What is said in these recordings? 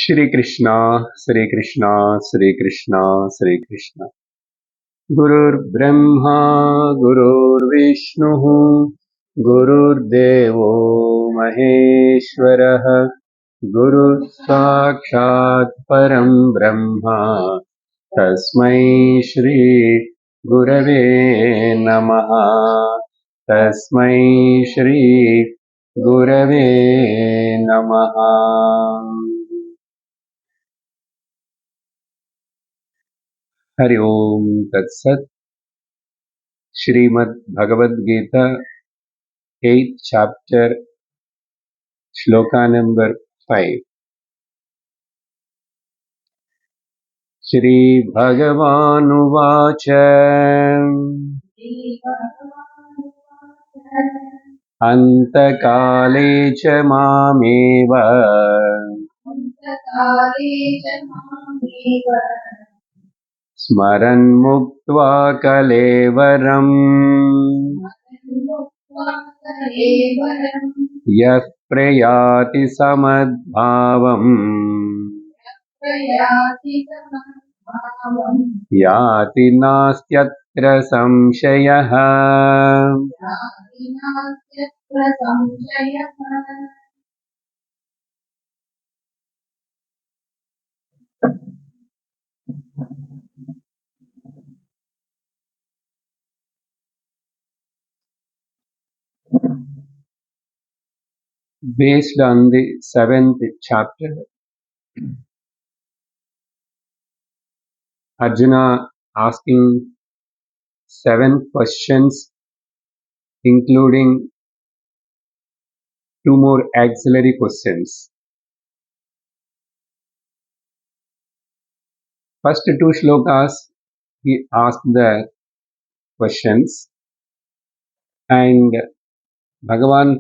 Shri Krishna, Shri Krishna, Shri Krishna, Shri Krishna. Gurur Brahma, Gurur Vishnu, Gurur Devo Maheshwaraha, Guru Sakshat Param Brahma, Tasmai Shri Gurave Namaha, Tasmai Shri Gurave Namaha. Hari Om Tat Sat. Srimad Bhagavad Gita, 8th chapter, Sloka number 5. Shri Bhagavanuvacha Antakale cha mameva Smaran muktva kalevaram Yah prayati samadbhavam Yati nastyatra samshayah. Based on the 7th chapter, Arjuna asking 7 questions, including 2 more auxiliary questions. First 2 shlokas, he asked the questions, and Bhagavan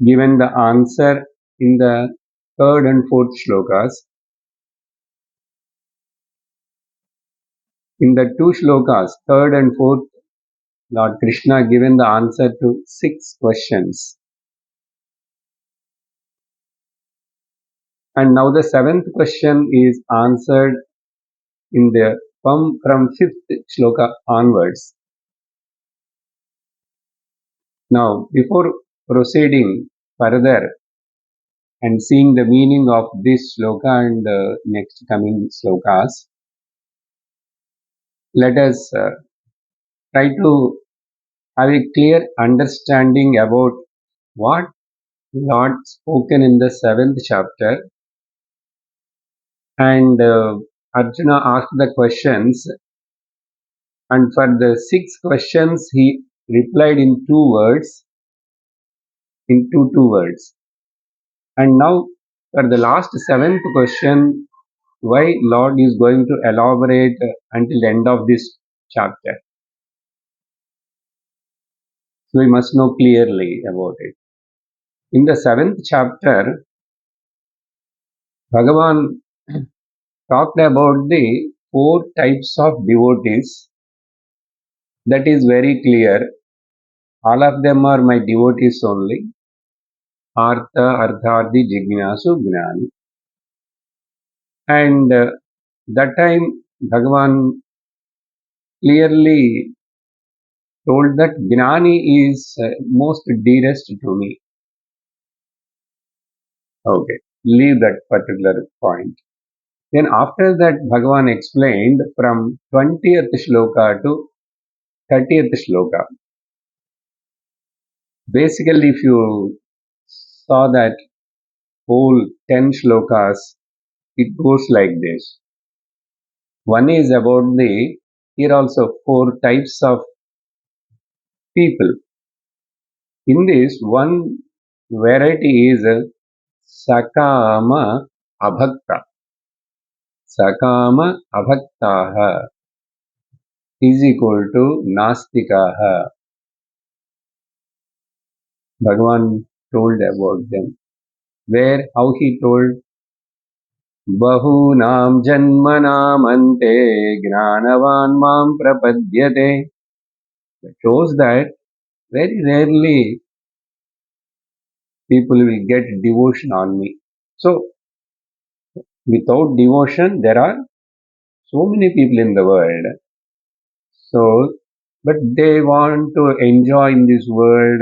given the answer in the 3rd and 4th shlokas. In the 2 shlokas, 3rd and 4th, Lord Krishna given the answer to 6 questions. And now the 7th question is answered in the from 5th shloka onwards. Now, before proceeding further and seeing the meaning of this shloka and the next coming slokas, let us try to have a clear understanding about what Lord spoken in the 7th chapter, and Arjuna asked the questions, and for the 6 questions he replied in 2 words, in two words. And now for the last 7th question, why Lord is going to elaborate until the end of this chapter. So we must know clearly about it. In the 7th chapter, Bhagavan talked about the 4 types of devotees. That is very clear. All of them are my devotees only. Artha, Artharthi, Jignasu, Gnani. And that time Bhagavan clearly told that Gnani is most dearest to me. Okay, leave that particular point. Then after that Bhagavan explained from 20th shloka to 30th shloka. Basically, if you saw that whole 10 shlokas, it goes like this. One is about the, here also 4 types of people. In this, one variety is Sakama Abhakta. Sakama Abhaktaha is equal to Nastikaha. Bhagavan told about them. Where, how he told? Bahunam janmanam ante gnanavan mam prapadyate. That shows that very rarely people will get devotion on me. So, Without devotion, there are so many people in the world. So, but they want to enjoy in this world.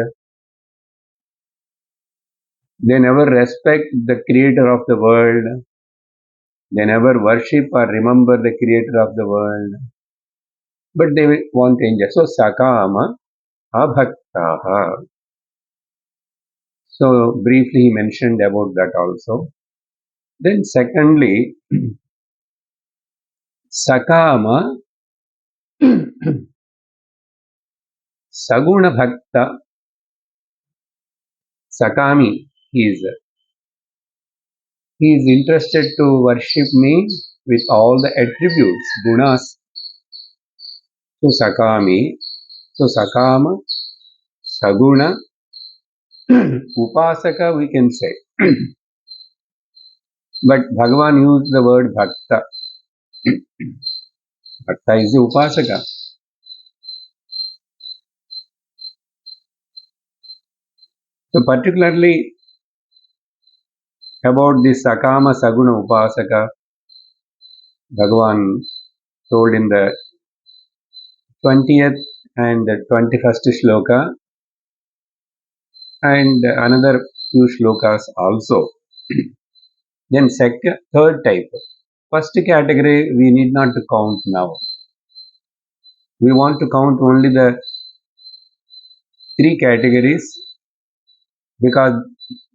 They never respect the creator of the world. They never worship or remember the creator of the world. But they want to enjoy. So, sakama abhaktaha. So, briefly he mentioned about that also. Then, secondly, sakama saguna bhakta sakami. He is interested to worship me with all the attributes, gunas. So, sakami. So, sakama, saguna, upasaka we can say. But Bhagavan used the word bhakta. Bhakta is the upasaka. So particularly about this Sakama Saguna Upasaka, Bhagavan told in the 20th and the 21st shloka and another few shlokas also. Then third type. First category we need not to count now. We want to count only the three categories because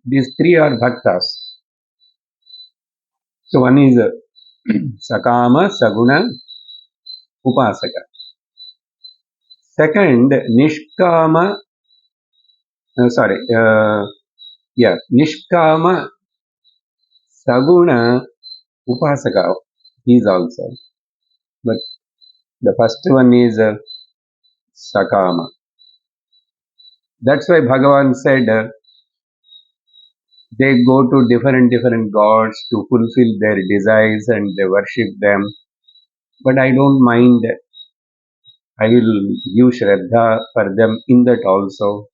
these three are bhaktas. So one is Sakama Saguna Upasaka. Second, Nishkama, Nishkama Saguna Upasaka is also. But the first one is Sakama. That's why Bhagavan said they go to different gods to fulfill their desires and they worship them. But I don't mind. I will give Shraddha for them in that also.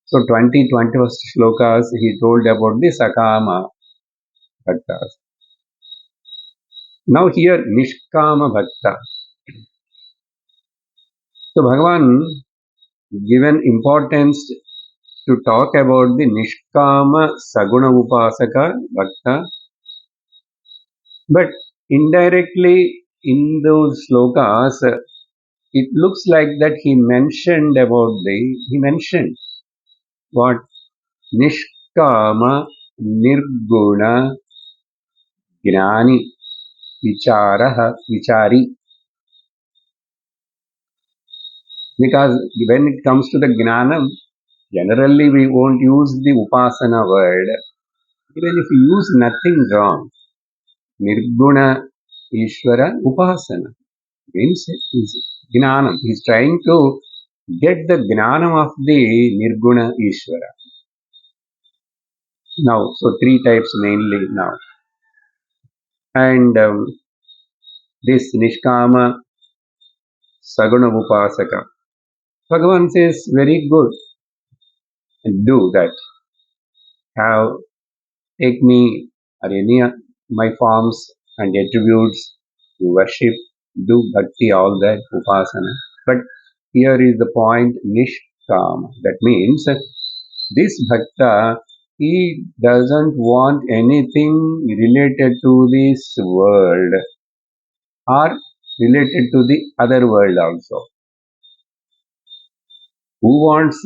So 21st shlokas he told about the Sakama Bhaktas. Now here Nishkama Bhakta. So Bhagavan given importance to talk about the Nishkama Saguna Upasaka Bhakta, but indirectly in those slokas it looks like that he mentioned what Nishkama Nirguna Gnani Vichari. Because when it comes to the Gnanam, generally we won't use the Upasana word. Even if you use nothing wrong, Nirguna Ishvara Upasana means Gnanam. He's trying to get the Gnanam of the Nirguna Ishvara. Now, so three types mainly now. And this Nishkama Saguna Upasaka. Bhagavan says, very good, do that. Take me or any of my forms and attributes to worship, do bhakti, all that, upasana. But here is the point, nishkama. That means this bhakta, he doesn't want anything related to this world or related to the other world also. Who wants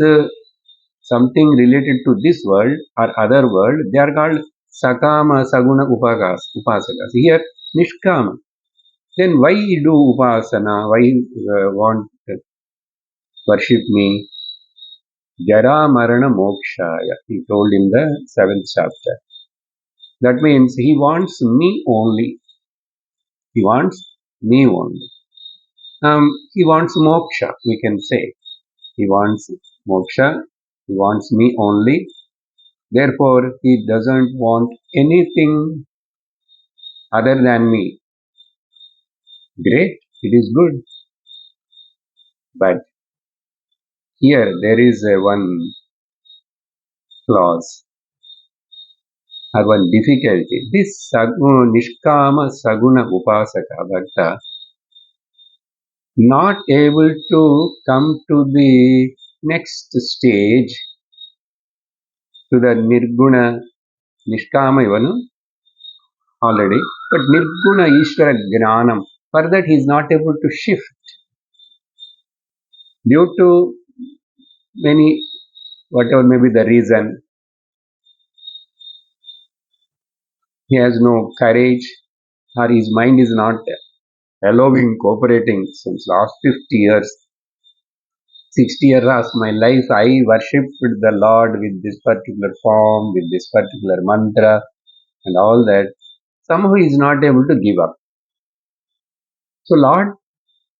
something related to this world or other world, they are called sakama saguna upasakas. Here, nishkama. Then why do upasana? Why want to worship me? Jara marana mokshaya. He told in the 7th chapter. That means he wants me only. He wants me only. He wants moksha, we can say. He wants moksha. He wants me only. Therefore, he doesn't want anything other than me. Great, it is good. But here there is one clause. or one difficulty. This Nishkama Saguna Upasaka Bhakta not able to come to the next stage, to the Nirguna Nishkama Ivanu already, but Nirguna Ishvara Gnanam. For that he is not able to shift due to many, whatever may be the reason. He has no courage, or his mind is not allowing, cooperating since last 50 years. 60 years of my life, I worshipped the Lord with this particular form, with this particular mantra, and all that. Somehow he is not able to give up. So Lord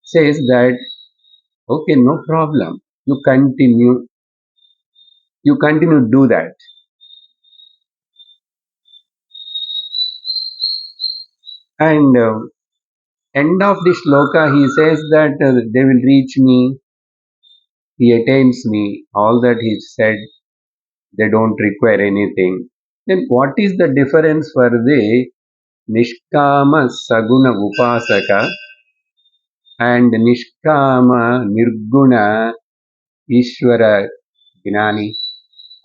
says that, okay, no problem. You continue to do that. And end of the shloka, he says that they will reach me, he attains me, all that he said, they don't require anything. Then what is the difference for the Nishkama Saguna Upasaka and Nishkama Nirguna Ishvara Gnani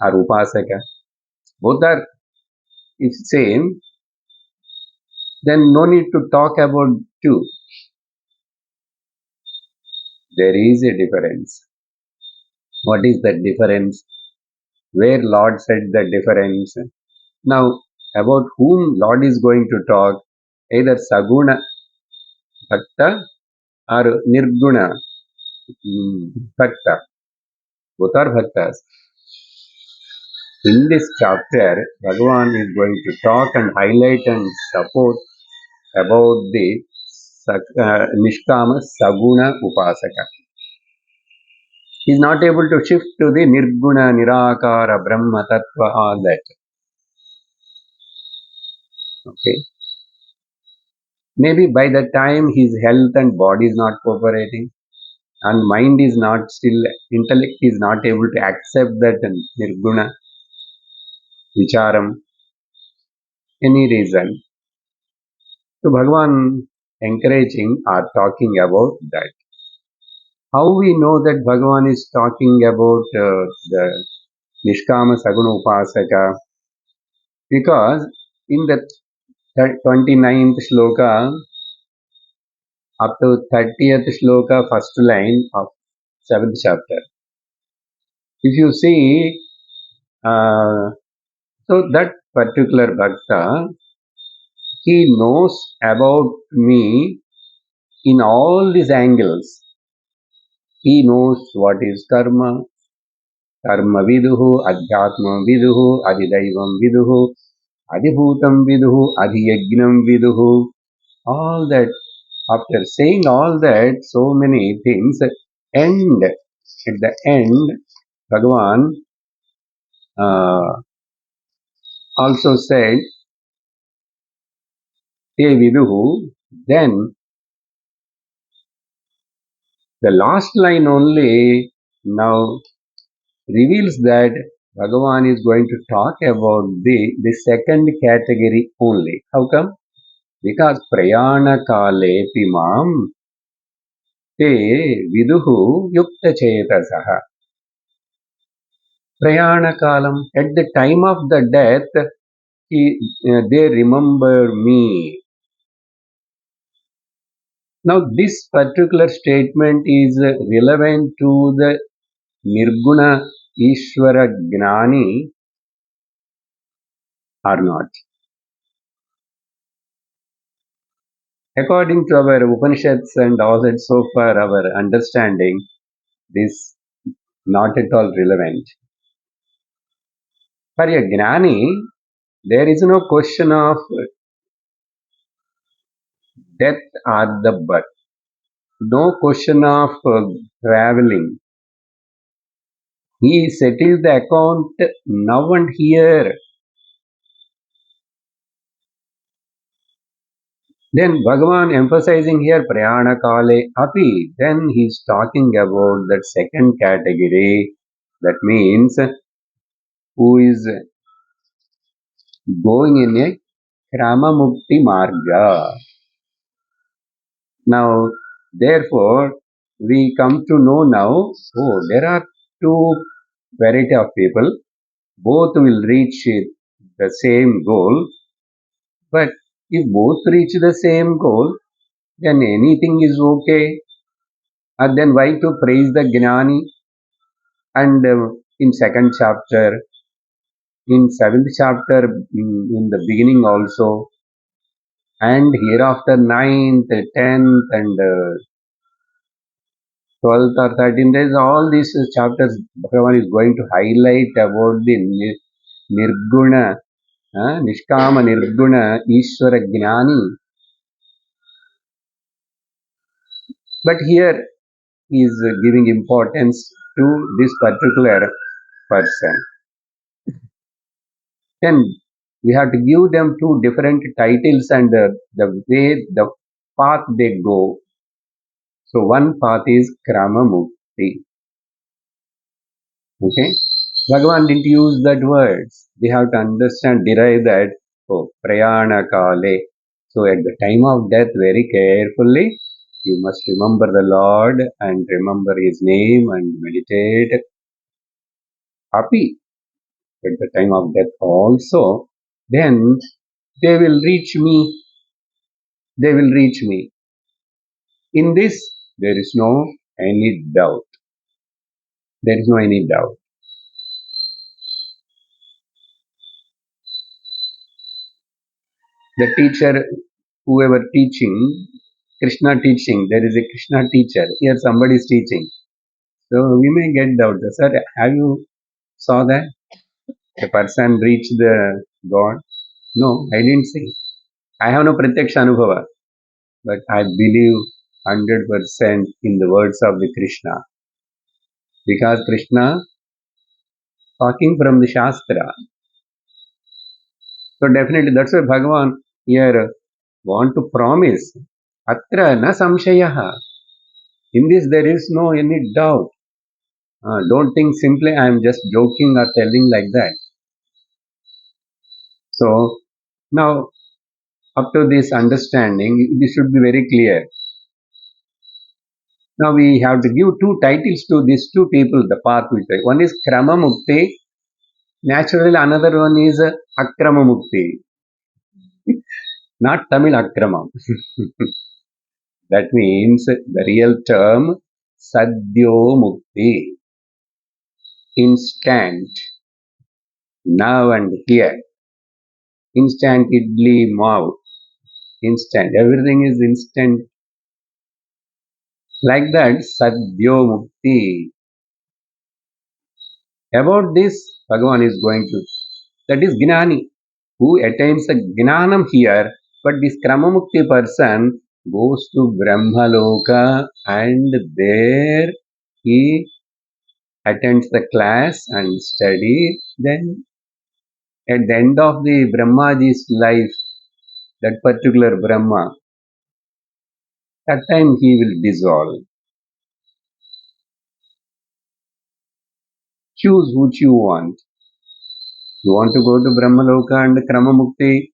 or Upasaka? Both are same. Then no need to talk about two. There is a difference. What is the difference? Where Lord said the difference? Now, about whom Lord is going to talk, either Saguna Bhakta or Nirguna Bhakta. Both are Bhaktas. In this chapter, Bhagavan is going to talk and highlight and support about the Nishkama Saguna Upasaka. He is not able to shift to the Nirguna, Nirakara, Brahma, Tattva, all that. Okay. Maybe by the time his health and body is not cooperating and mind is not still, intellect is not able to accept that Nirguna, Vicharam, any reason. So Bhagavan encouraging or talking about that. How we know that Bhagavan is talking about the Nishkama Saguna Upasaka? Because in the 29th shloka up to 30th shloka, first line of 7th chapter. If you see, so that particular bhakta, he knows about me in all these angles. He knows what is karma, karma viduhu, adhyatma viduhu, adidaivam viduhu, adibhutam viduhu, adhiyagnam viduhu. All that, after saying all that, so many things, at the end, Bhagavan also said, Te viduhu, then the last line only now reveals that Bhagavan is going to talk about the second category only. How come? Because prayana kale pimam te viduhu yukta chetasaha. Prayana kalam, at the time of the death, they remember me. Now this particular statement is relevant to the Nirguna Ishvara Gnani or not. According to our Upanishads and all that, so far our understanding, this not at all relevant. For a Gnani, there is no question of death or the birth. No question of traveling. He settles the account now and here. Then Bhagavan emphasizing here Prayana Kale Api. Then he is talking about that second category. That means who is going in a krama mukti marga. Now, therefore, we come to know now, there are two variety of people, both will reach the same goal, but if both reach the same goal, then anything is okay. And then why to praise the Gnani? And in second chapter, in seventh chapter, in the beginning also, and hereafter ninth, 10th, and 12th or 13th days, all these chapters, Bhagavan is going to highlight about the Nirguna, Nishkama Nirguna, Ishvara Gnani. But here he is giving importance to this particular person. Then we have to give them two different titles and the way, the path they go. So one path is Krama Mukti. Okay? Bhagavan didn't use that words. We have to understand, derive that, Prayana Kale. So at the time of death, very carefully, you must remember the Lord and remember His name and meditate. Happy at the time of death also. Then they will reach me. They will reach me. In this, there is no any doubt. There is no any doubt. The teacher, whoever teaching, Krishna teaching, there is a Krishna teacher. Here somebody is teaching. So we may get doubt. Sir, have you saw that? The person reached the God? No, I didn't see. I have no pratyaksha anubhava. But I believe 100% in the words of the Krishna. Because Krishna talking from the Shastra. So definitely that's why Bhagavan here want to promise. Atra na samshayaha. In this there is no any doubt. Don't think simply I am just joking or telling like that. So now up to this understanding, this should be very clear. Now we have to give two titles to these two people, the path which one is Krama Mukti, naturally another one is Akrama Mukti, not Tamil Akramam. That means the real term Sadhyo Mukti, instant, now and here, instantly mouth, instant, everything is instant. Like that, Sadhyo Mukti. About this, Bhagavan is going to, that is Gnani, who attains the Gnanam here, but this Kramamukti person goes to Brahmaloka and there he attends the class and study. Then at the end of the Brahmaji's life, that particular Brahma, that time he will dissolve. Choose which you want. You want to go to Brahmaloka and Kramamukti,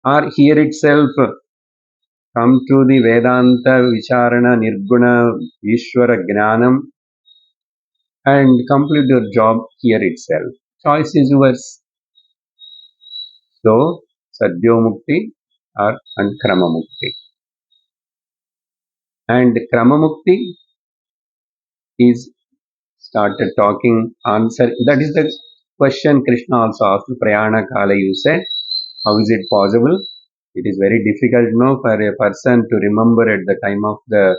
or here itself come to the Vedanta Vicharana Nirguna Ishvara Gnanam and complete your job here itself. Choice is yours. So, Sadhyo Mukti and Krama Mukti. And Krama Mukti is started talking, answer. That is the question Krishna also asked Prayana Kala. You said, how is it possible? It is very difficult now for a person to remember at the time of the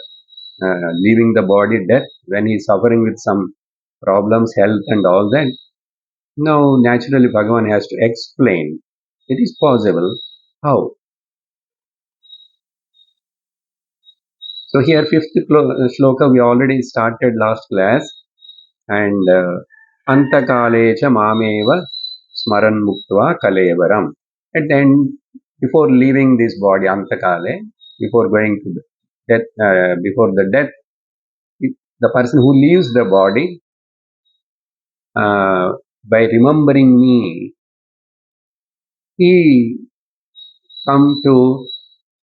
leaving the body, death, when he is suffering with some problems, health and all that. Now, naturally, Bhagavan has to explain. It is possible. How? So here, fifth shloka, we already started last class. And Antakalecha mameva smaran muktva kalevaram. At the end, before leaving this body, Antakale, before going to the death, before the death, the person who leaves the body, by remembering me, he come to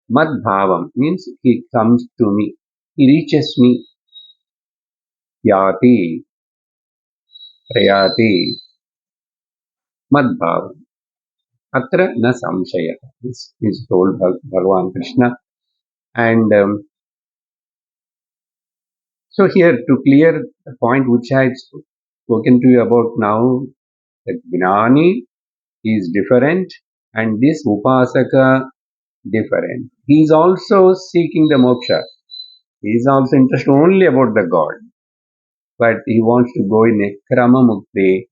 Madbhavam, means he comes to me, he reaches me, yati, prayati, Madbhavam. Atra na samshaya. This is told Bhagavan Krishna. And so here to clear the point which I had spoken to you about now, the Gnani is different and this Upasaka different. He is also seeking the moksha. He is also interested only about the God. But he wants to go in a Krama Mukti.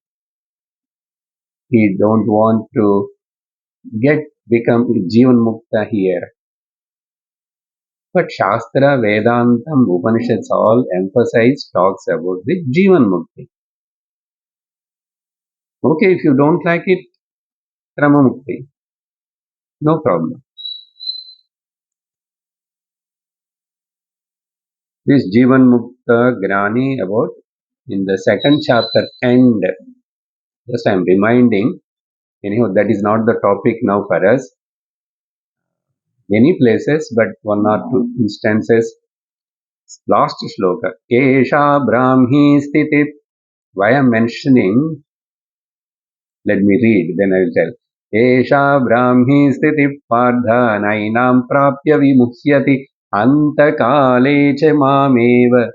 He don't want to become Jivan Mukta here. But Shastra, Vedantam, Upanishads all emphasize, talks about the Jivan Mukti. Okay, if you don't like it, Krama Mukti. No problem. This Jivan Mukta Gnani about in the second chapter end. Just I am reminding, anyhow, that is not the topic now for us. Many places, but one or two instances. Last shloka. Esha Brahmi Stiti. Why I am mentioning, let me read, then I will tell. Esha Brahmi Stiti Pardha Nainam Prapya Vimuhyati Antakale Cha Mameva.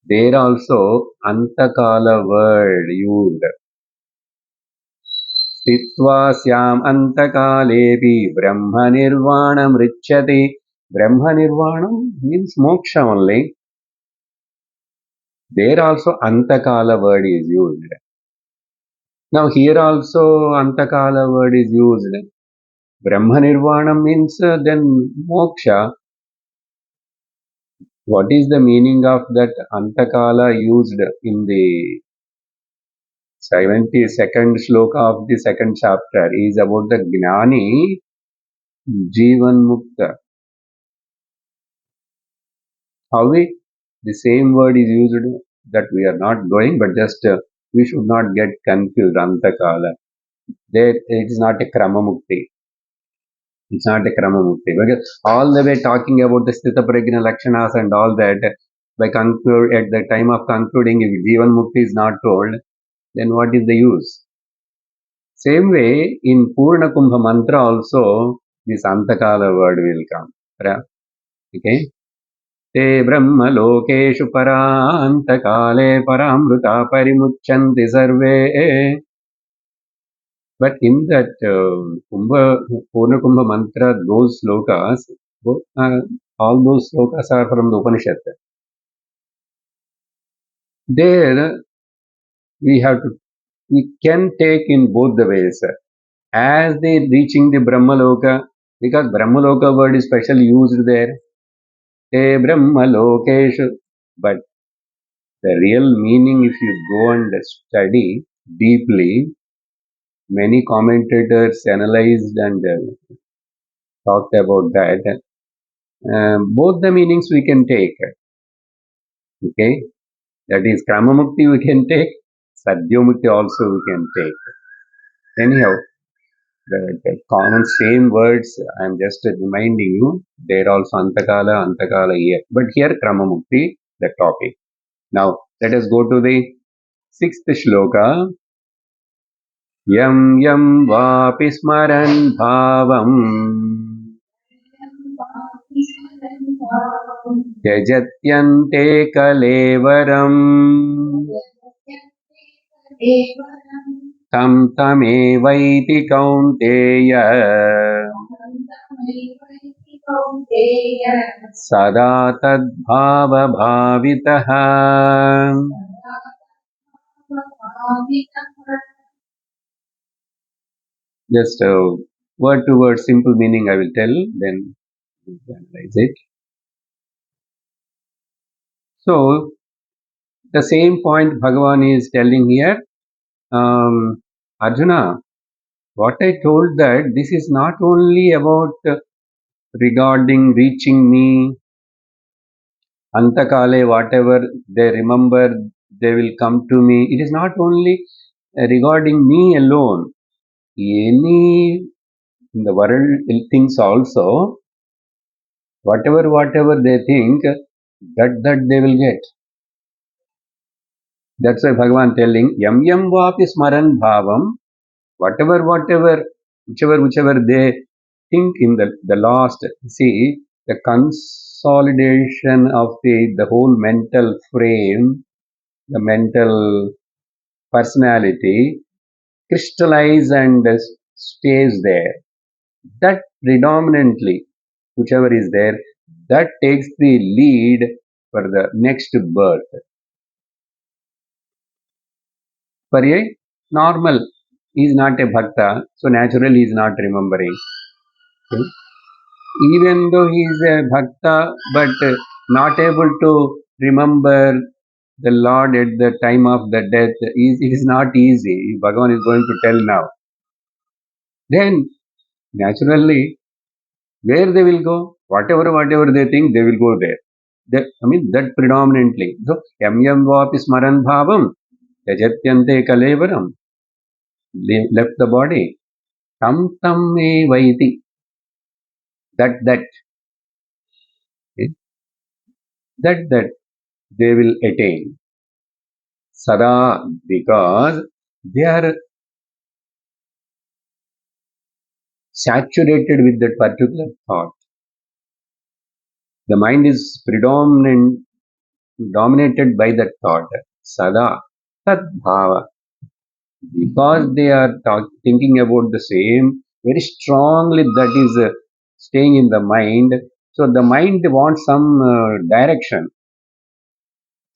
There also Antakala word used. स्थित्वा स्याम अंतकालेपि ब्रह्म निर्वाणम रिच्यते. Brahma Nirvanam means moksha only. There also Antakala word is used. Now here also Antakala word is used. Brahma Nirvanam means then moksha. What is the meaning of that Antakala used in the 72nd sloka of the second chapter is about the Gnani Jivan Mukta. How the same word is used that we are not going, but just we should not get confused. Antakala. There it is not a Kramamukti. It's not a Kramamukti. Because all the way talking about the Sthita Prajna Lakshanas and all that, by conclude at the time of concluding, if Jivan Mukti is not told, then what is the use? Same way in Purna Kumbha Mantra also this Antakala word will come. Okay? ते ब्रह्मलोकेषु परान्तकाले परामृता परिमुच्यन्ति सर्वे. But in that Purna Kumbha mantra, those slokas, all those slokas are from the Upanishad. There we can take in both the ways. As they reaching the Brahmaloka, because Brahmaloka word is specially used there. Te Brahmalokeshu. But the real meaning, if you go and study deeply, many commentators analyzed and talked about that. Both the meanings we can take. Okay, that is Kramamukti we can take, Sadyamukti also we can take. Anyhow, the common same words I am just reminding you. There also Antakala here, but here Kramamukti the topic. Now let us go to the 6th shloka. यं यं वापि स्मरन् भावम् त्यजत्यन्ते कलेवरम् तं तमेवैति कौन्तेय सदा तद्भावभावितः. Just word to word simple meaning I will tell, then you can analyze it. So the same point Bhagavan is telling here, Arjuna, what I told that this is not only about regarding reaching me, Antakale, whatever they remember, they will come to me. It is not only regarding me alone. any in the world things also, whatever they think, that they will get. That's why Bhagavan telling, yam yam vapi smaran bhavam, whichever they think in the last, see, the consolidation of the whole mental frame, the mental personality, crystallize and stays there. That predominantly, whichever is there, that takes the lead for the next birth. For a normal, he is not a bhakta, so naturally he is not remembering. Okay? Even though he is a bhakta, but not able to remember the Lord at the time of the death, it is not easy. Bhagavan is going to tell now. Then, naturally, where they will go, whatever they think, they will go there. That predominantly. So, yam yam vapi smaran bhavam, yajatyante kalevaram, left the body. Tam tam me vaiti. That, eh, that they will attain. Sada, because they are saturated with that particular thought. The mind is dominated by that thought. Sada, tat bhava. Because they are thinking about the same, very strongly that is staying in the mind. So the mind wants some direction.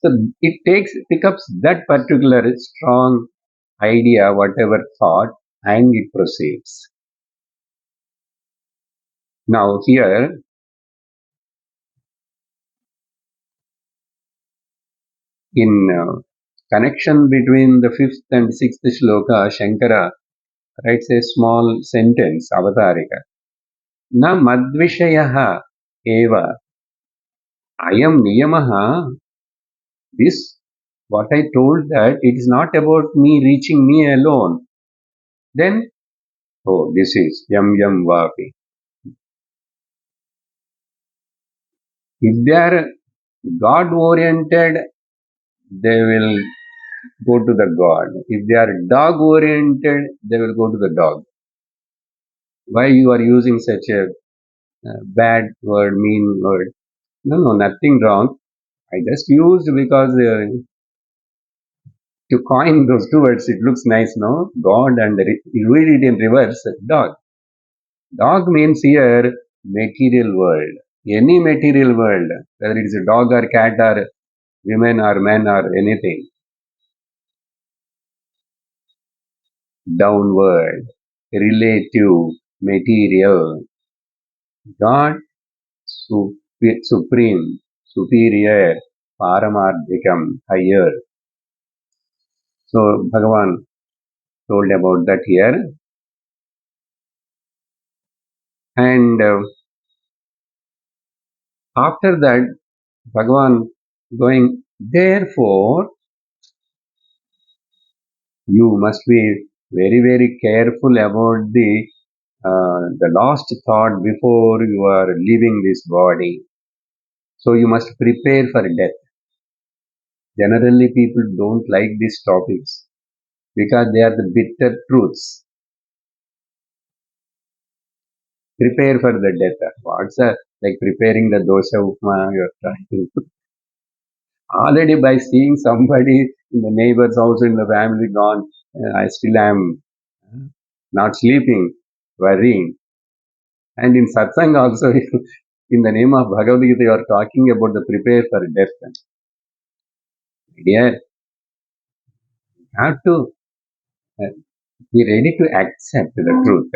So it picks up that particular strong idea, whatever thought, and it proceeds. Now here, in connection between the fifth and sixth shloka, Shankara writes a small sentence, Avatarika. Na madvishayaha eva ayam niyamaha. This, what I told, that it is not about me reaching me alone. Then, oh, this is yam yam vapi. If they are God oriented, they will go to the God. If they are dog oriented, they will go to the dog. Why you are using such a bad word, mean word? No, nothing wrong. I just used because to coin those two words, it looks nice, no? God and you read it in reverse, dog. Dog means here material world. Any material world, whether it is a dog or cat or women or men or anything, downward, relative, material. God, supreme, superior, paramarthikam, higher. So Bhagavan told about that here. And after that, Bhagavan going, therefore, you must be very careful about the last thought before you are leaving this body. So you must prepare for death. Generally, people don't like these topics because they are the bitter truths. Prepare for the death. What's like preparing the dosha upma you're trying? Already by seeing somebody in the neighbor's house in the family gone, I still am not sleeping, worrying. And in satsang also, in the name of Bhagavad Gita, you are talking about the prepare for death. Dear, you have to uh, be ready to accept the truth.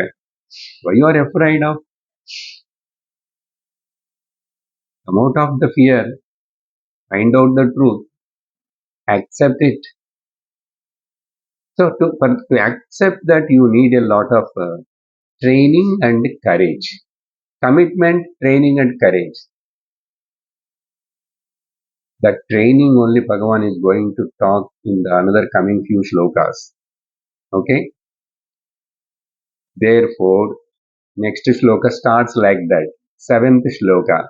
Why you are afraid of? Come out of the fear, find out the truth, accept it. So to accept that, you need a lot of training and courage. Commitment, training and courage. That training only Bhagavan is going to talk in the another coming few shlokas. Okay? Therefore, next shloka starts like that. Seventh shloka.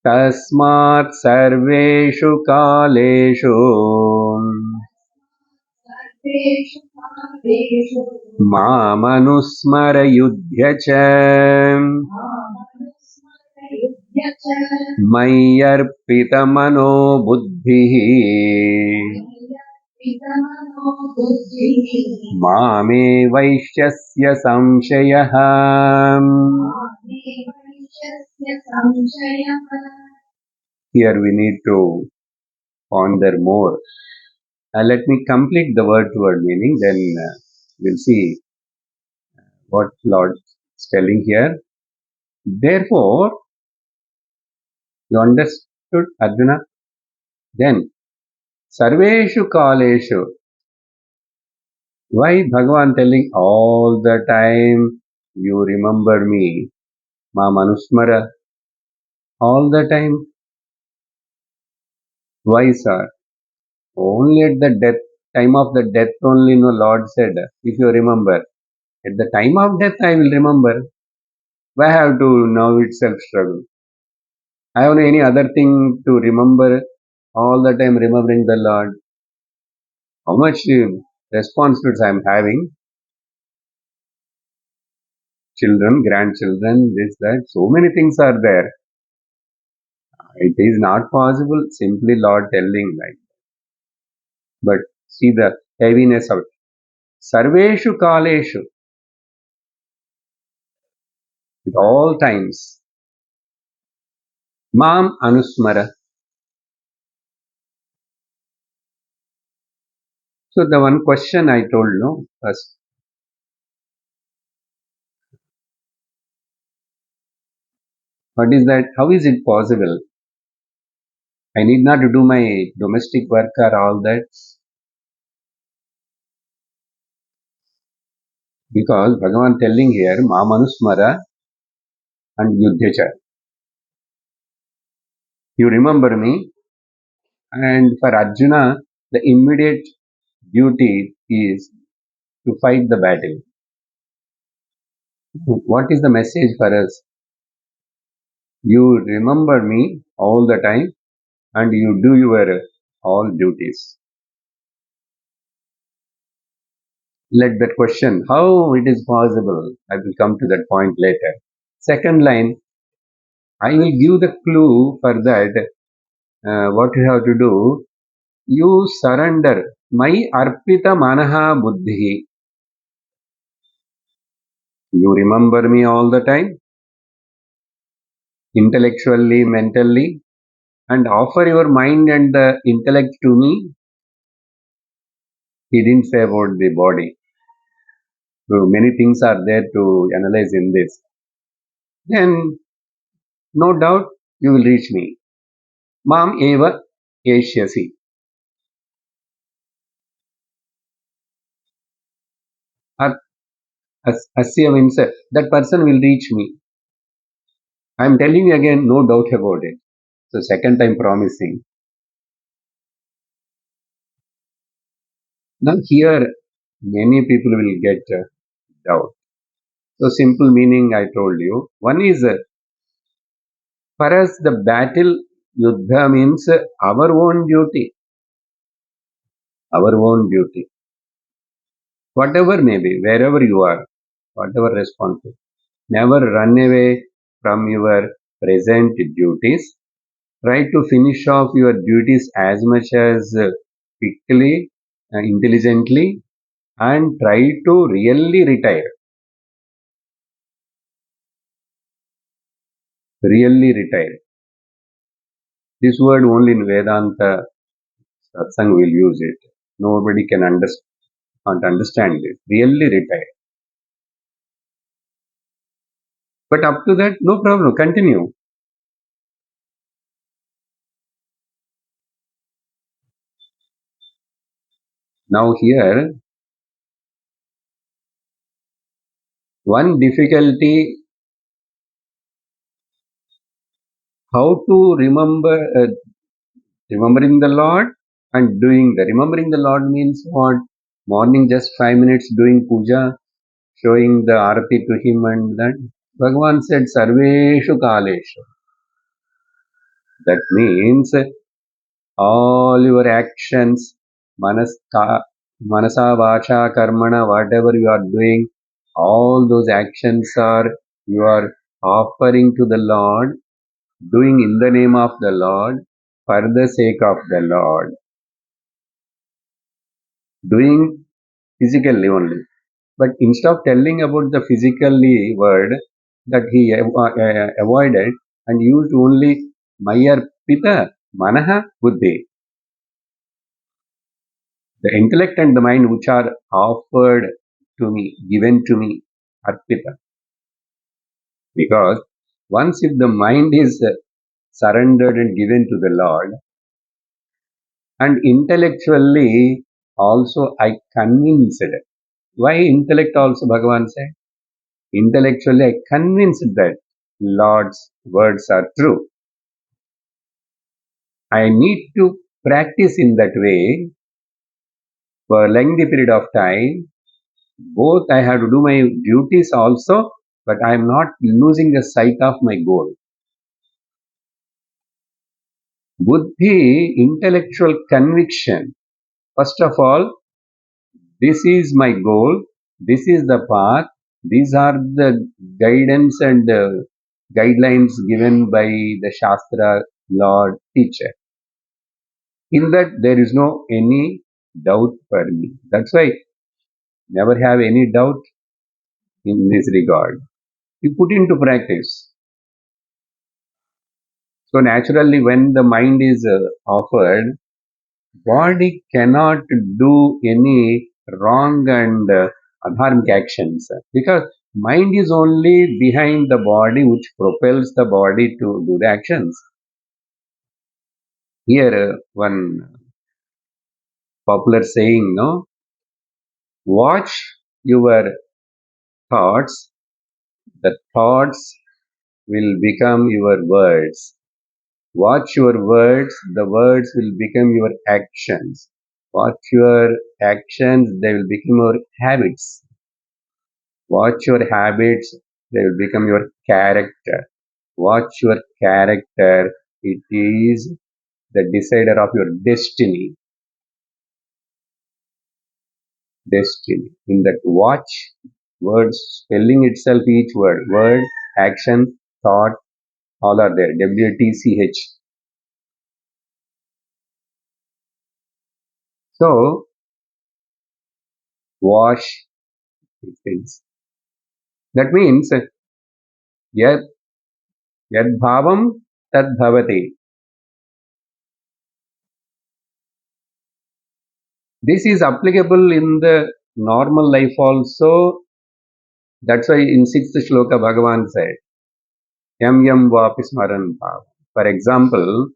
Tasmat sarveshu kaleshu मामनुस्मर युध्य च मय्यर्पितमनो बुद्धिः मामे वैश्यस्य संशयः. Here we need to ponder more. Let me complete the word-to-word meaning, then we'll see what Lord is telling here. Therefore, you understood, Arjuna? Then, Sarveshu Kaleshu. Why Bhagavan telling all the time, you remember me, Ma Manusmara, all the time? Why, sir? Only at the death, time of the death only, no, Lord said, if you remember. At the time of death, I will remember. Why have to now itself struggle? I have any other thing to remember all the time, remembering the Lord. How much responsibilities I am having? Children, grandchildren, this, that, so many things are there. It is not possible simply Lord telling like. But see the heaviness of it. Sarveshu Kaleshu, at all times. Mam Anusmara. So the one question I told no first. What is that? How is it possible? I need not to do my domestic work or all that. Because Bhagavan telling here, Mamanusmara and Yudhyacha. You remember me, and for Arjuna, the immediate duty is to fight the battle. What is the message for us? You remember me all the time and you do your all duties. Let that question, how it is possible? I will come to that point later. Second line, I will give the clue for that. What you have to do, you surrender my arpita manaha buddhi. You remember me all the time, intellectually, mentally, and offer your mind and the intellect to me. He didn't say about the body. So many things are there to analyze in this. Then, no doubt, you will reach me. Mam eva eshyasi. Asya means that person will reach me. I am telling you again, no doubt about it. So second time promising. Now here, many people will get doubt. So simple meaning I told you. One is, for us the battle, yuddha means our own duty. Our own duty. Whatever may be, wherever you are, whatever responsibility. Never run away from your present duties. Try to finish off your duties as much as quickly, intelligently, and try to really retire. Really retire. This word only in Vedanta satsang will use it. Nobody can understand this. Really retire. But up to that, no problem. Continue. Now here, one difficulty, how to remembering the Lord and doing the. Remembering the Lord means what? Morning just 5 minutes doing puja, showing the arati to him, and then Bhagavan said, Sarveshu Kaleshu. That means all your actions, manasa, vacha, karmana, whatever you are doing, all those actions are you are offering to the Lord, doing in the name of the Lord, for the sake of the Lord, doing physically only. But instead of telling about the physically word that he avoided and used only Mayarpita, Manaha, Buddhi, the intellect and the mind which are offered to me, given to me, Arpita. Because once if the mind is surrendered and given to the Lord, and intellectually also I convinced. Why intellect also Bhagavan said? Intellectually I convinced that Lord's words are true. I need to practice in that way for a lengthy period of time. Both I have to do my duties also, but I am not losing the sight of my goal. Buddhi, intellectual conviction. First of all, this is my goal, this is the path, these are the guidance and guidelines given by the Shastra, Lord, teacher. In that there is no any doubt for me. That's why never have any doubt in this regard. You put into practice. So naturally when the mind is offered, body cannot do any wrong and adharmic actions because mind is only behind the body which propels the body to do the actions. Here one popular saying, no, watch your thoughts, the thoughts will become your words. Watch your words, the words will become your actions. Watch your actions, they will become your habits. Watch your habits, they will become your character. Watch your character, it is the decider of your destiny. Destiny. In that watch, words, spelling itself each word, action, thought, all are there. WTCH. So, wash these things. That means, yad, yad bhavam tad bhavati. This is applicable in the normal life also. That's why in 6th Sloka Bhagavan said, Yam yam vapi smaran bhav. For example,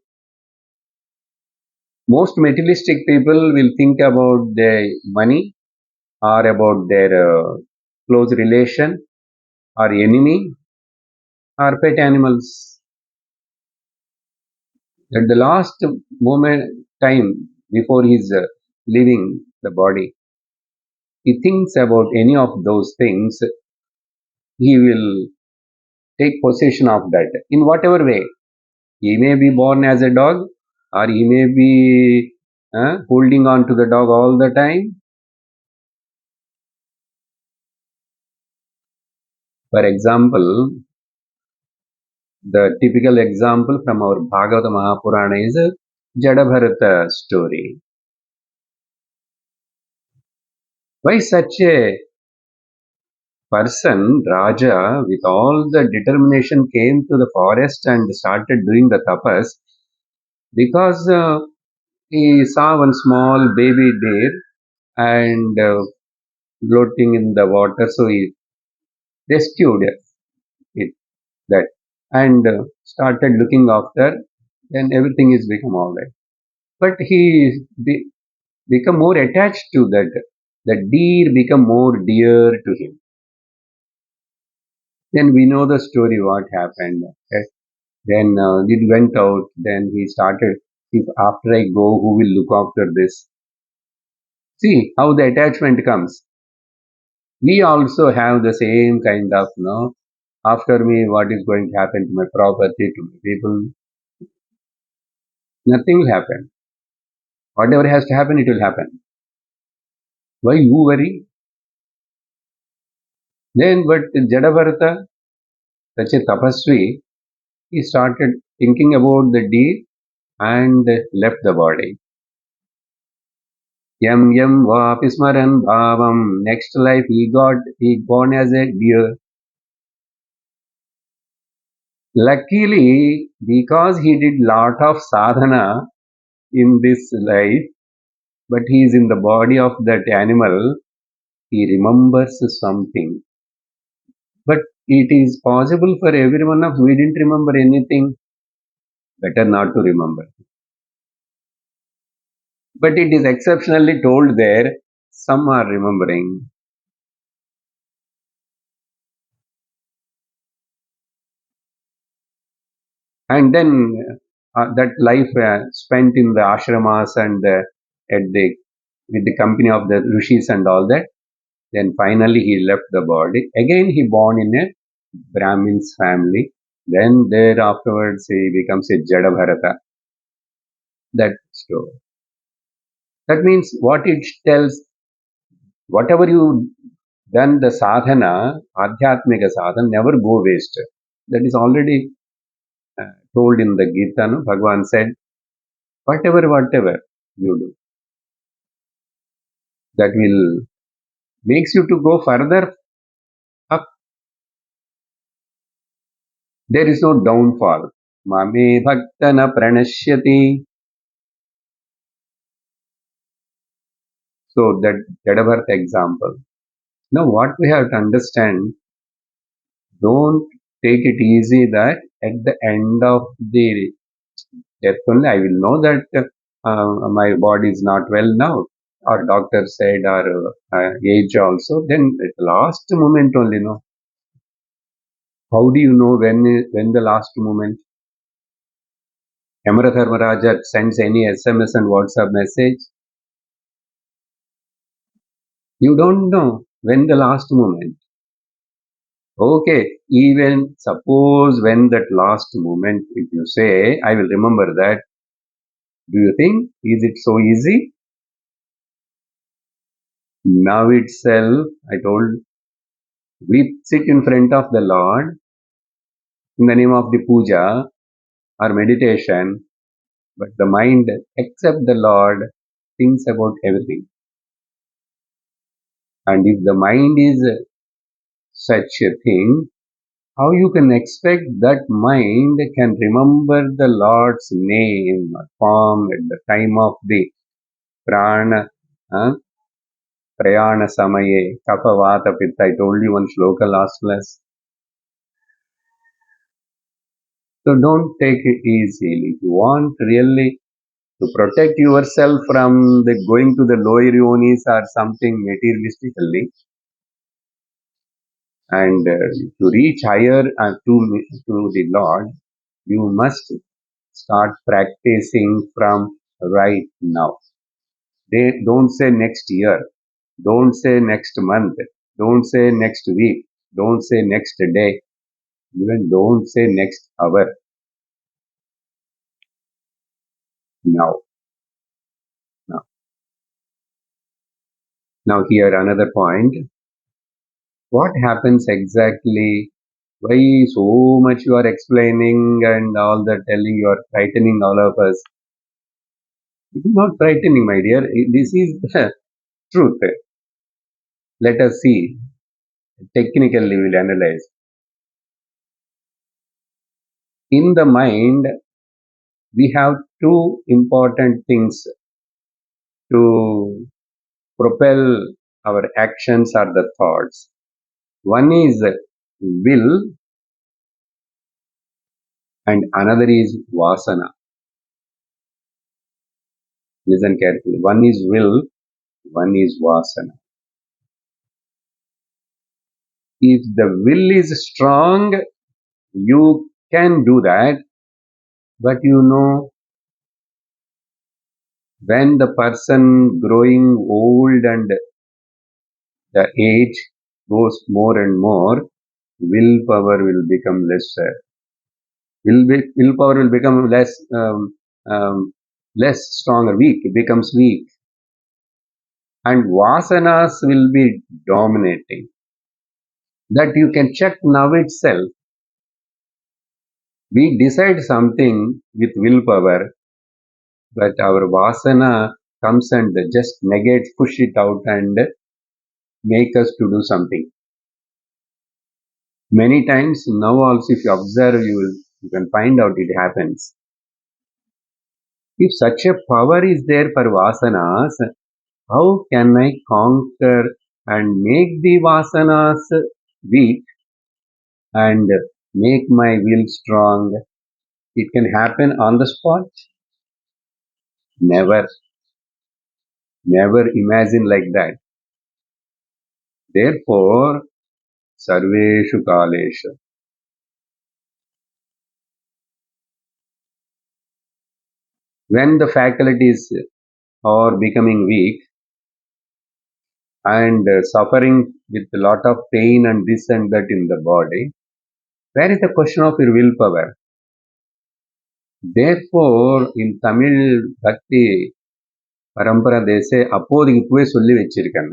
most materialistic people will think about their money or about their close relation or enemy or pet animals. At the last moment time before he is leaving the body, he thinks about any of those things, he will take possession of that in whatever way. He may be born as a dog, or he may be holding on to the dog all the time. For example, the typical example from our Bhagavata Mahapurana is a Jadabharata story. Why such a person, Raja, with all the determination came to the forest and started doing the tapas? Because he saw one small baby deer and floating in the water, so he rescued it, that, and started looking after, then everything is become all right. But he become more attached to that. The deer become more dear to him. Then we know the story what happened. Then he went out. Then he started. If after I go, who will look after this? See how the attachment comes. We also have the same kind of, after me, what is going to happen to my property, to my people? Nothing will happen. Whatever has to happen, it will happen. Why you worry? Then, but Jadabharata, such a tapasvi, he started thinking about the deed and left the body. Yam yam vapi smaran bhavam. Next life he born as a deer. Luckily, because he did lot of sadhana in this life, but he is in the body of that animal, he remembers something. But it is possible for every one of us, we didn't remember anything, better not to remember. But it is exceptionally told there, some are remembering. And then that life spent in the ashramas and at the with the company of the rishis and all that, then finally he left the body. Again he born in a Brahmin's family. Then there afterwards he becomes a Jada Bharata. That story. That means what it tells, whatever you done the sadhana, adhyatmika sadhana, never go waste. That is already told in the Gita. No? Bhagavan said, whatever you do, that will makes you to go further up. There is no downfall. Mame bhaktana pranashyati. So that Jadavarth example. Now what we have to understand, don't take it easy that at the end of the death only I will know that my body is not well now. Or doctor said, or age also. Then at the last moment only, no. How do you know when the last moment? Amara Dharmaraja sends any SMS and WhatsApp message. You don't know when the last moment. Okay, even suppose when that last moment, if you say, I will remember that, do you think, is it so easy? Now itself, I told, we sit in front of the Lord in the name of the puja or meditation, but the mind, except the Lord, thinks about everything. And if the mind is such a thing, how you can expect that mind can remember the Lord's name, form at the time of the prana, prayana samaye, kapha vata pitta. I told you one sloka last class. So don't take it easily. If you want really to protect yourself from the going to the lower yonis or something materialistically, and to reach higher to the Lord, you must start practicing from right now. They don't say next year, don't say next month, don't say next week, don't say next day, even don't say next hour. Now, now, now here another point. What happens exactly? Why so much you are explaining and all that telling, you are frightening all of us? It is not frightening, my dear. This is the truth. Let us see. Technically, we will analyze. In the mind, we have two important things to propel our actions or the thoughts. One is will and another is vasana. Listen carefully. One is will, one is vasana. If the will is strong, you can do that, but you know, when the person growing old and the age, goes more and more, willpower will become lesser. Willpower will become less stronger, weak. It becomes weak, and vasanas will be dominating. That you can check now itself. We decide something with willpower, but our vasana comes and just negates, push it out, and make us to do something. Many times now also, if you observe, you can find out it happens. If such a power is there for vasanas, how can I conquer and make the vasanas weak and make my will strong? It can happen on the spot. Never, never imagine like that. Therefore, sarveshu kaleshu. When the faculties are becoming weak and suffering with a lot of pain and this and that in the body, where is the question of your willpower? Therefore, in Tamil Bhakti Parampara, they say, அப்போது இப்பவே சொல்லி வச்சிருக்கேன்.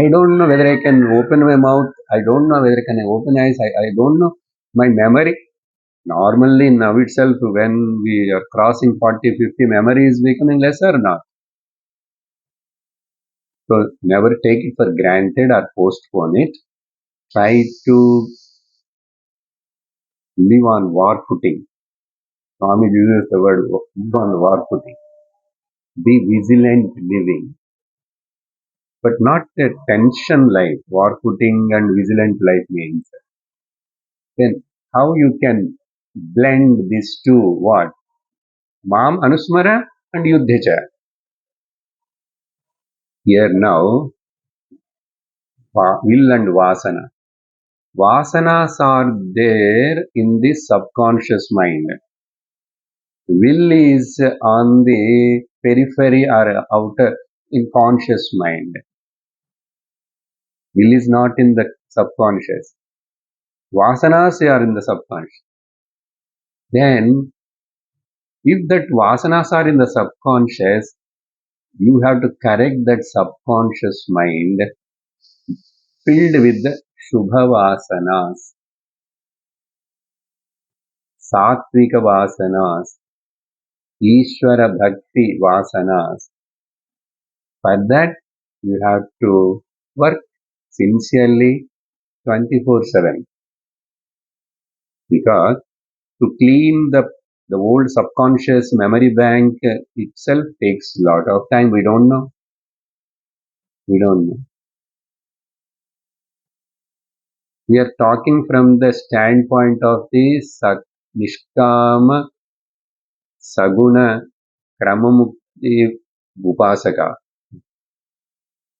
I don't know whether I can open my mouth. I don't know whether I can open eyes. I don't know. My memory, normally now itself, when we are crossing 40, 50, memory is becoming lesser now. So never take it for granted or postpone it. Try to live on war footing. Swami uses the word live on war footing. Be vigilant living, but not a tension life. War footing and vigilant life means. Then how you can blend these two? What? Mam Anusmara and Yuddhacha. Here now, will and vasana. Vasanas are there in the subconscious mind. Will is on the periphery or outer in conscious mind. Will is not in the subconscious. Vasanas are in the subconscious. Then, if that vasanas are in the subconscious, you have to correct that subconscious mind filled with Shubha Vasanas, Sattvika Vasanas, Ishvara Bhakti Vasanas. For that, you have to work sincerely 24/7, because to clean the old subconscious memory bank itself takes a lot of time. We don't know. We don't know. We are talking from the standpoint of the Nishkama Saguna Kramamukti Upasaka.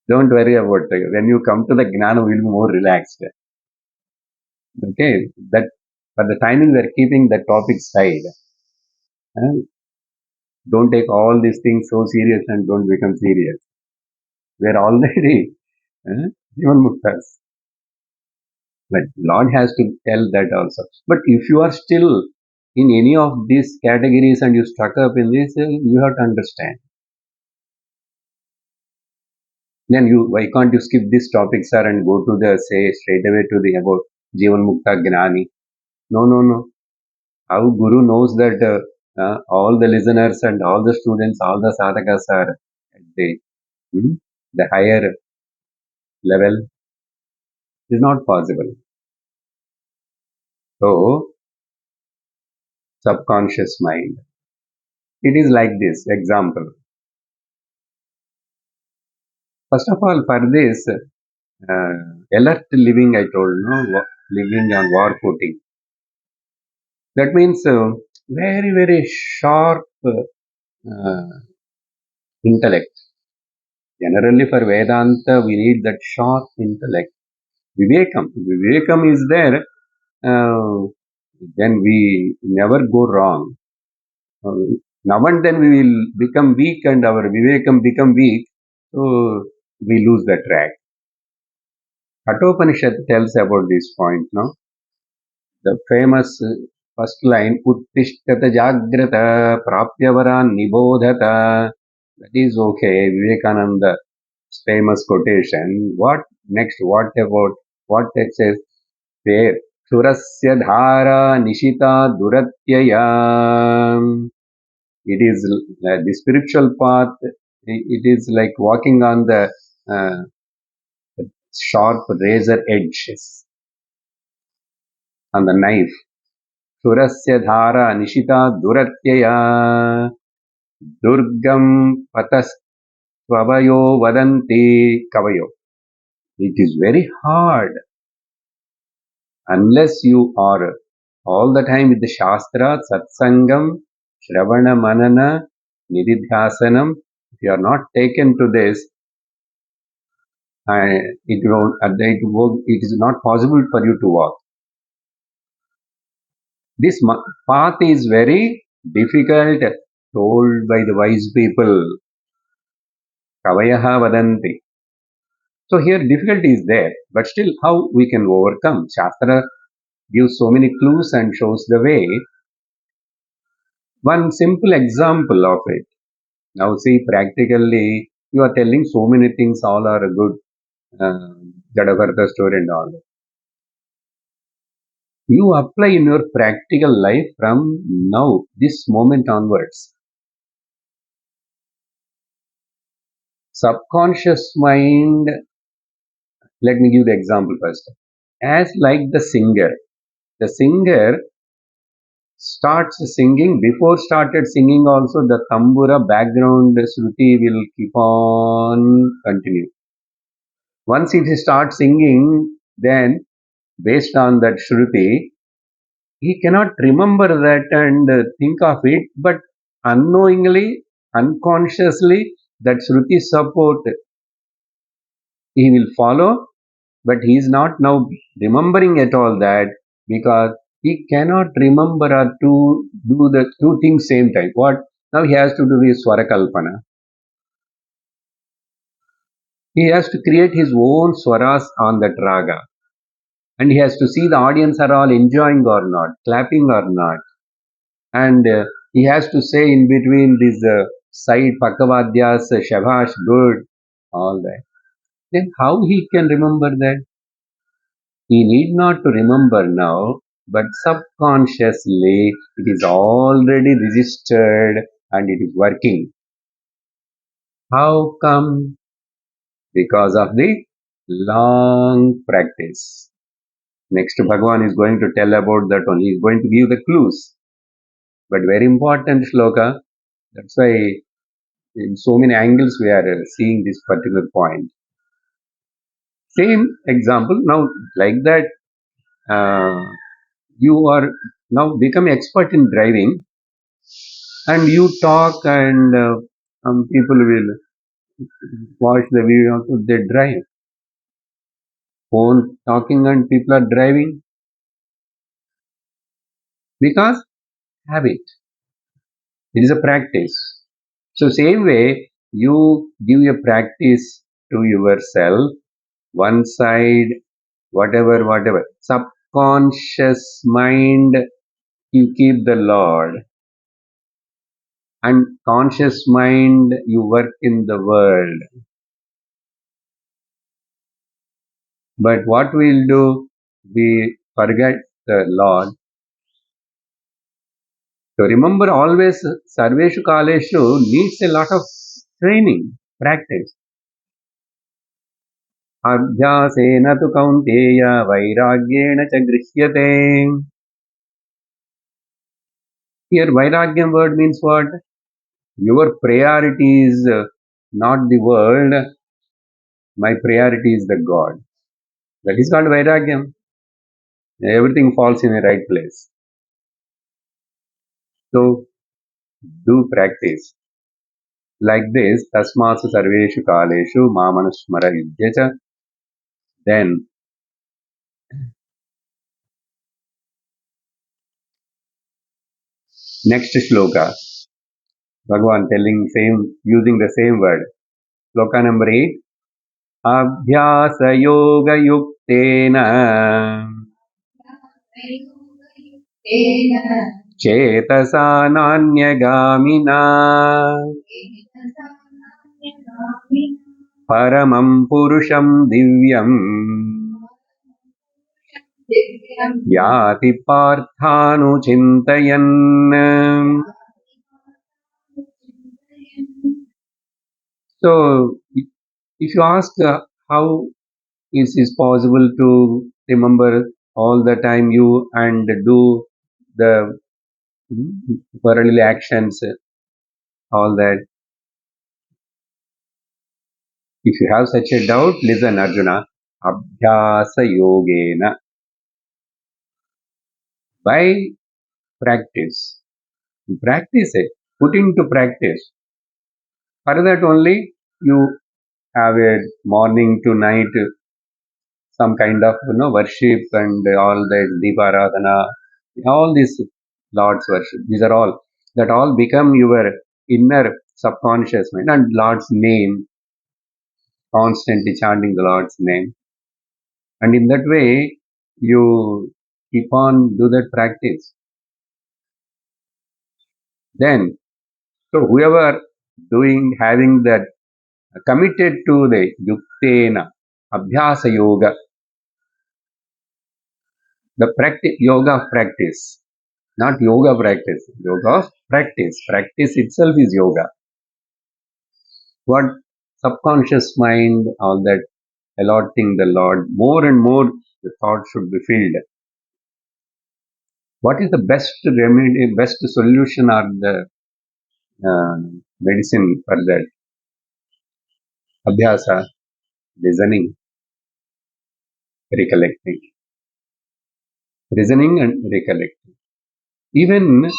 Don't worry about it. When you come to the Gnana, we will be more relaxed. Okay, that for the timing we are keeping the topic side. Don't take all these things so serious and don't become serious. We are already Jivan Muktas. But Lord has to tell that also. But if you are still in any of these categories and you stuck up in this, you have to understand. Then why can't you skip this topic, sir, and go to the, say, straight away to the about Jivan Mukta Gnani? No. How Guru knows that all the listeners and all the students, all the sadhakas are at the higher level? Is not possible. So, subconscious mind. It is like this. Example. First of all, for this, alert living, I told, no, living on war footing. That means very, very sharp intellect. Generally, for Vedanta, we need that sharp intellect. Vivekam. Vivekam is there, then we never go wrong. Now and then we will become weak and our Vivekam become weak. So we lose the track. Kathopanishad tells about this point, no? The famous first line, Uttishtata Jagrata Prapyavaran Nibodhata. That is okay, Vivekananda's famous quotation. What next? What about what it says there? Surasya Dhara Nishita Duratyaya. It is the spiritual path. It is like walking on the uh, sharp razor edges on the knife. Surasya dhara nishita duratyaya durgam patastvavayo vadanti kavayo. It is very hard unless you are all the time with the Shastra, Satsangam, Shravana Manana, Nididhyasanam. If you are not taken to this, it is not possible for you to walk. This path is very difficult, told by the wise people. Kavayaha vadanti. So here difficulty is there, but still how we can overcome? Shastra gives so many clues and shows the way. One simple example of it. Now see, practically, you are telling so many things, all are good. Jadavartha story and all. You apply in your practical life from now, this moment onwards. Subconscious mind, let me give the example first. As like the singer starts singing, before started singing also the tambura background shruti will keep on continue. Once if he starts singing, then based on that shruti, he cannot remember that and think of it, but unknowingly, unconsciously, that shruti support he will follow, but he is not now remembering at all that because he cannot remember or to do the two things same time. What now he has to do is swara kalpana. He has to create his own swaras on that raga, and he has to see the audience are all enjoying or not, clapping or not, and he has to say in between these side pakavadyas, shabash, good, all that. Then how he can remember that? He need not to remember now, but subconsciously it is already registered and it is working. How come? Because of the long practice. Next, Bhagavan is going to tell about that one. He is going to give the clues. But very important shloka. That's why in so many angles we are seeing this particular point. Same example. Now, like that, uh, you are now become expert in driving and you talk and some people will watch the video also they drive phone talking and people are driving because habit, it is a practice. So same way you give a practice to yourself, one side, whatever subconscious mind you keep the Lord, and conscious mind you work in the world. But what we'll do, we forget the Lord. So remember always, Sarveshu Kaleshu needs a lot of training, practice. Abhyasena tu kaunteya vairagyena cha grishyate. Here vairagyam word means what? Your priority is not the world, my priority is the God. That is called vairagyam. Everything falls in the right place. So do practice. Like this, tasmasu sarveshu kaleshu mamanusmara yudhyacha. Then, next shloka, Bhagavan telling same, using the same word. Sloka number 8. अभ्यासयोगयुक्तेन चेतसा नान्यगामिना परमं पुरुषं दिव्यम् याति पार्थानुचिन्तयन्. So, if you ask how is it possible to remember all the time you and do the worldly actions, all that. If you have such a doubt, listen, Arjuna. Abhyasa yogena. By practice. Practice it. Put into practice. For that only you have a morning to night some kind of worship and all that Deeparadhana, all these Lord's worship. These are all that all become your inner subconscious mind and Lord's name, constantly chanting the Lord's name. And in that way you keep on do that practice. Then so whoever having that committed to the yuktena, abhyasa yoga, the practice, yoga of practice, not yoga practice, yoga of practice. Practice itself is yoga. What subconscious mind, all that allotting the Lord, more and more the thought should be filled. What is the best remedy, best solution or the medicine for that? Abhyasa, listening, recollecting. Listening and recollecting. Even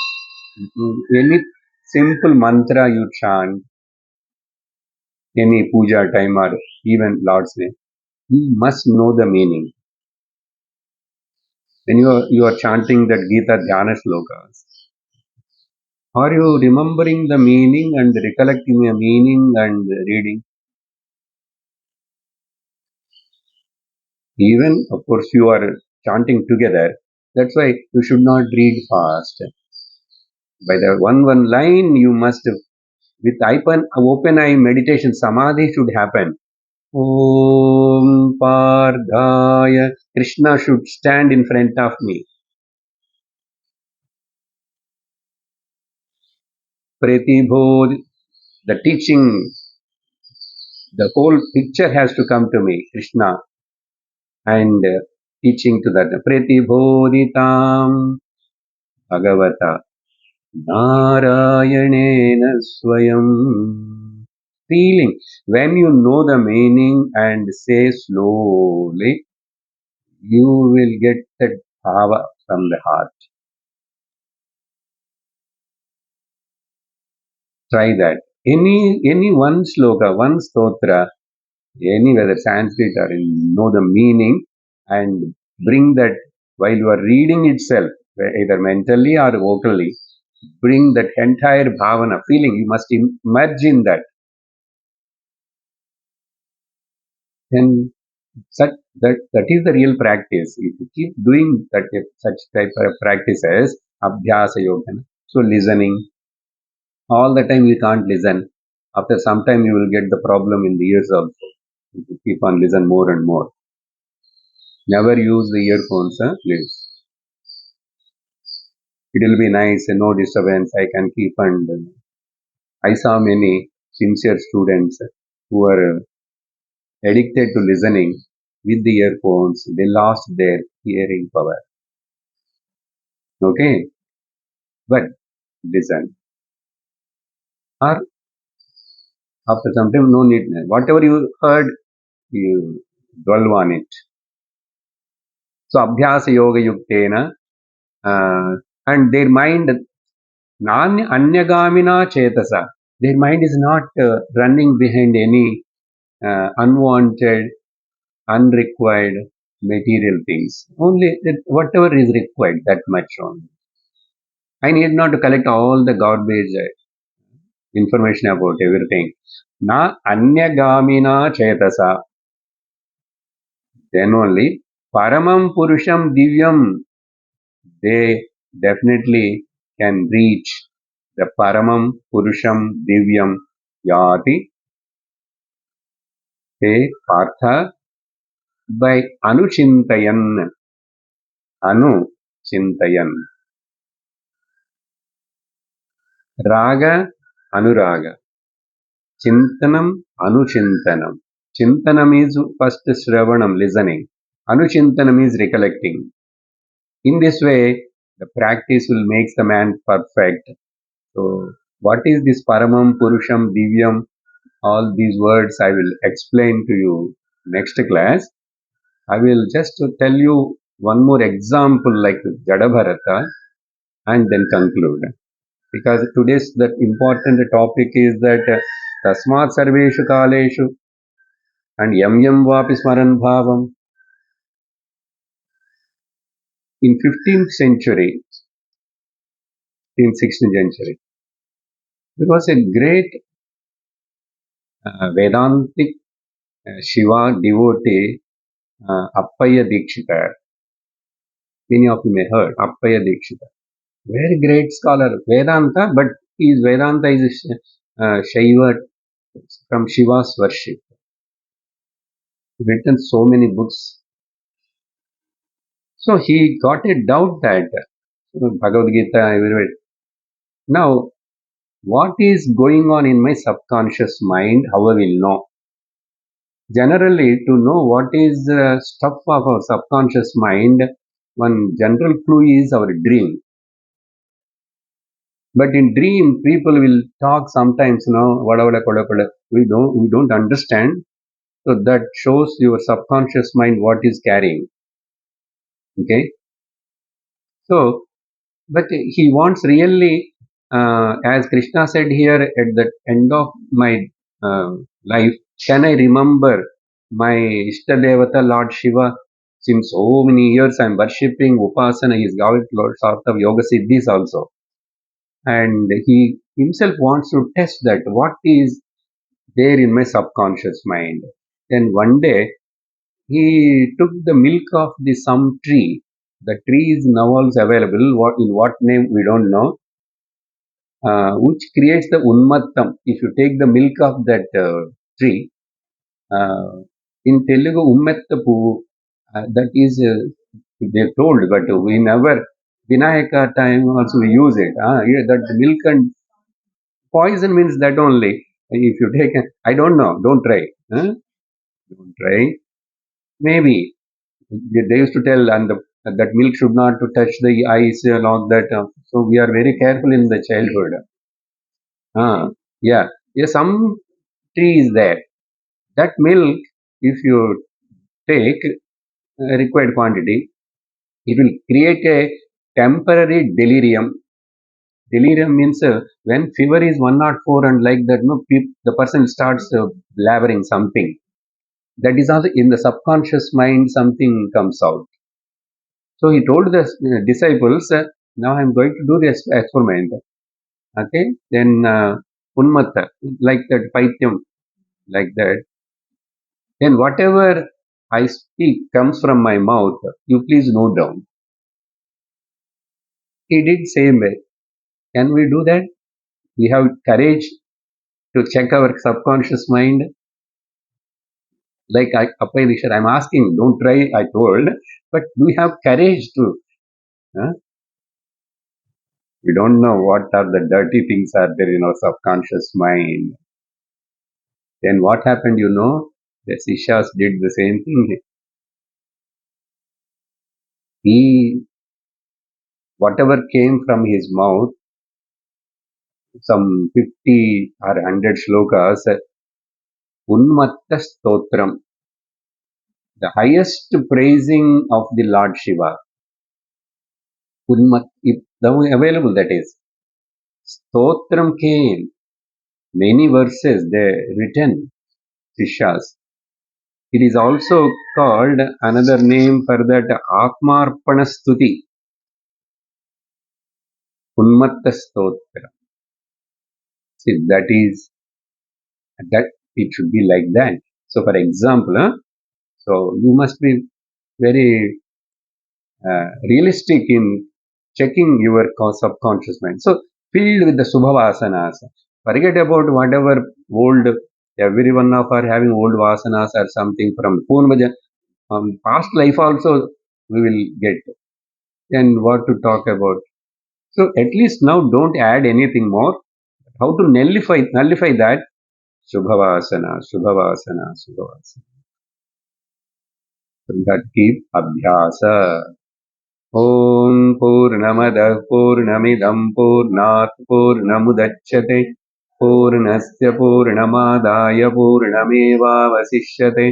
any simple mantra you chant, any puja time or even Lord's name, you must know the meaning. When you are chanting that Gita Dhyana slokas, are you remembering the meaning and recollecting the meaning and reading? Even, of course, you are chanting together. That's why you should not read fast. By the one line, you must, with open eye meditation, samadhi should happen. Om Pardhaya. Krishna should stand in front of me. Pratibodh, the teaching, the whole picture has to come to me, Krishna, and teaching to that. Pratibodhitam Bhagavata Narayanena Swayam. Feeling. When you know the meaning and say slowly, you will get that bhava from the heart. Try that. Any one sloka, one stotra, any whether Sanskrit or know the meaning and bring that while you are reading itself, either mentally or vocally, bring that entire bhavana feeling. You must immerse in that. And that is the real practice. If you keep doing that such type of practices, abhyasa yoga. So listening, all the time you can't listen. After some time you will get the problem in the ears also. If you keep on listen more and more. Never use the earphones, please. It will be nice, no disturbance. I can keep and I saw many sincere students who are addicted to listening with the earphones. They lost their hearing power. Okay, but listen. Or after some time, no need. Whatever you heard, you dwell on it. So abhyasa yoga yuktena, and their mind anyagamina chetasa. Their mind is not running behind any unwanted, unrequired material things. Only whatever is required, that much only. I need not to collect all the garbage information about everything. Na anyagamina chetasa. Then only Paramam Purusham Divyam, they definitely can reach the Paramam Purusham Divyam Yati. They Partha by Anuchintayan. Anuchintayan. Raga Anuraga. Chintanam Anuchintanam. Chintanam is first Shravanam, listening. Anuchintanam is recollecting. In this way, the practice will make the man perfect. So, what is this Paramam Purusham Divyam? All these words I will explain to you next class. I will just tell you one more example like Jadabharata and then conclude. Because today's the important topic is that Tasmat Sarveshu Kaleshu and Yam Yam Vapi Smaran Bhavam. In 15th century, in 16th century, there was a great Vedantic Shiva devotee, Appaya Dikshita. Many of you may heard Appaya Dikshita. Very great scholar, Vedanta, but his Vedanta is Shaiva from Shiva's worship. Written so many books. So he got a doubt that Bhagavad Gita, everywhere. Now, what is going on in my subconscious mind? How I will know? Generally, to know what is stuff of our subconscious mind, one general clue is our dream. But in dream, people will talk sometimes, whatever, we don't understand. So that shows your subconscious mind what is carrying. Okay. So, but he wants really, as Krishna said here at the end of my life, can I remember my Ishtadevata Lord Shiva? Since so many years I am worshipping Upasana, he is got lots of yoga siddhis also. And he himself wants to test that what is there in my subconscious mind. Then one day he took the milk of the some tree. The tree is now also available. What in what name we don't know. Which creates the unmattam. If you take the milk of that tree, uh, in Telugu ummatta puvu, that is they told, but we never Vinayaka time also we use it. Yeah, that milk and poison means that only. If you take, I don't know. Don't try. Don't try. Maybe they used to tell, and that milk should not to touch the eyes and all that. So we are very careful in the childhood. Yeah, yeah. Some tree is there. That milk, if you take required quantity, it will create a temporary delirium. Delirium means when fever is 104 and like that, no, the person starts blabbering something. That is also in the subconscious mind, something comes out. So he told the disciples, now I am going to do this experiment. Okay, then Unmatta, like that, Paityam, like that. Then whatever I speak comes from my mouth, you please note down. He did same way. Can we do that? We have courage to check our subconscious mind. Like Appay Dikshit, I'm asking, don't try, I told, but do we have courage to? Huh? We don't know what are the dirty things are there in our subconscious mind. Then what happened, the Sishas did the same thing. He, whatever came from his mouth, some 50 or 100 shlokas, Unmatta Stotram, the highest praising of the Lord Shiva. If available, that is. Stotram came, many verses they written, Sishas. It is also called another name for that Atmarpana Stuti, Unmatta Stotra. See, that is That it should be like that. So for example, so you must be very realistic in checking your subconscious mind. So filled with the Subhavasanas. Forget about whatever old, every one of are having old vasanas or something from Purvaja. Past life also we will get. And what to talk about. So at least now don't add anything more. How to nullify that? Subhavasana, Subhavasana, Subhavasana. So that keep abhyasa. ॐ पूर्णमदः पूर्णमिदं पूर्णात् पूर्णमुदच्यते पूर्णस्य पूर्णमादाय पूर्णमेवावशिष्यते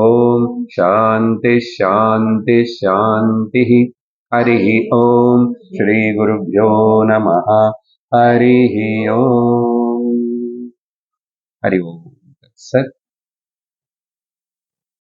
ॐ शान्ति शान्ति शान्तिः हरिः ॐ श्रीगुरुभ्यो नमः हरिः ॐ हरि ओम् सत्